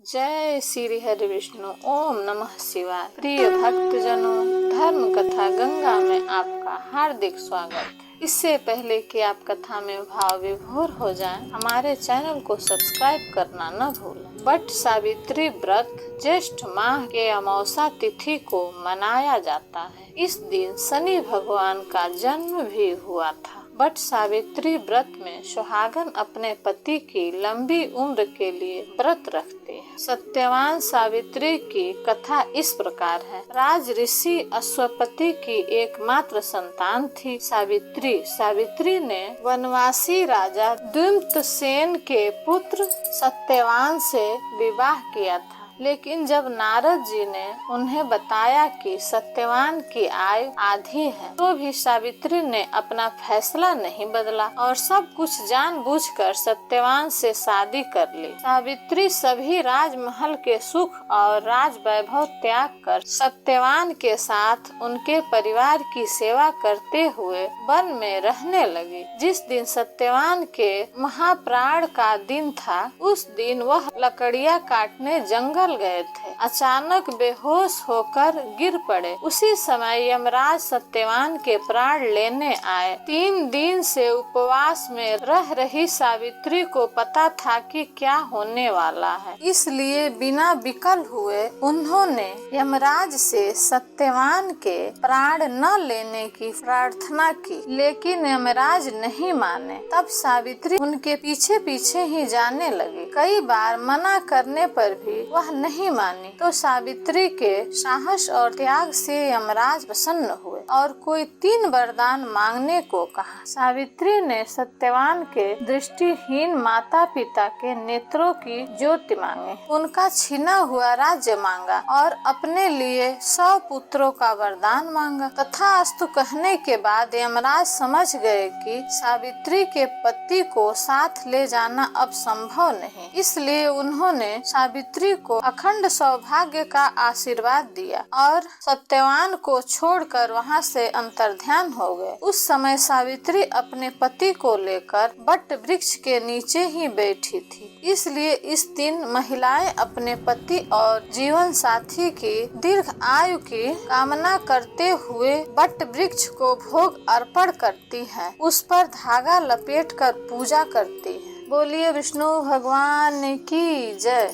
जय श्री हरि विष्णु। ओम नमः शिवाय। प्रिय भक्तजनों, धर्म कथा गंगा में आपका हार्दिक स्वागत है। इससे पहले कि आप कथा में भाव विभोर हो जाएं, हमारे चैनल को सब्सक्राइब करना न भूलें। बट सावित्री व्रत ज्येष्ठ माह के अमावस्या तिथि को मनाया जाता है। इस दिन शनि भगवान का जन्म भी हुआ था। बट सावित्री व्रत में सुहागन अपने पति की लंबी उम्र के लिए व्रत रखते हैं। सत्यवान सावित्री की कथा इस प्रकार है। राज ऋषि अश्वपति की एकमात्र संतान थी सावित्री। सावित्री ने वनवासी राजा द्युम्नसेन के पुत्र सत्यवान से विवाह किया था। लेकिन जब नारद जी ने उन्हें बताया कि सत्यवान की आयु आधी है, तो भी सावित्री ने अपना फैसला नहीं बदला और सब कुछ जानबूझकर सत्यवान से शादी कर ली। सावित्री सभी राजमहल के सुख और राज वैभव त्याग कर सत्यवान के साथ उनके परिवार की सेवा करते हुए वन में रहने लगी। जिस दिन सत्यवान के महाप्राण का दिन था, उस दिन वह लकड़ियाँ काटने जंगल गए थे। अचानक बेहोश होकर गिर पड़े। उसी समय यमराज सत्यवान के प्राण लेने आए। 3 दिन से उपवास में रह रही सावित्री को पता था कि क्या होने वाला है, इसलिए बिना विकल हुए उन्होंने यमराज से सत्यवान के प्राण न लेने की प्रार्थना की, लेकिन यमराज नहीं माने। तब सावित्री उनके पीछे पीछे ही जाने लगी। कई बार मना करने पर भी वह नहीं मानी, तो सावित्री के साहस और त्याग से यमराज प्रसन्न हुए और कोई 3 वरदान मांगने को कहा। सावित्री ने सत्यवान के दृष्टिहीन माता पिता के नेत्रों की ज्योति मांगी, उनका छीना हुआ राज्य मांगा और अपने लिए 100 पुत्रों का वरदान मांगा। तथास्तु कहने के बाद यमराज समझ गए कि सावित्री के पति को साथ ले जाना अब संभव नहीं, इसलिए उन्होंने सावित्री को अखंड सौभाग्य का आशीर्वाद दिया और सत्यवान को छोड़कर वहां से अंतर्ध्यान हो गए। उस समय सावित्री अपने पति को लेकर बट वृक्ष के नीचे ही बैठी थी, इसलिए इस दिन महिलाएं अपने पति और जीवन साथी की दीर्घ आयु की कामना करते हुए बट वृक्ष को भोग अर्पण करती हैं, उस पर धागा लपेटकर पूजा करती हैं। बोलिए विष्णु भगवान की जय।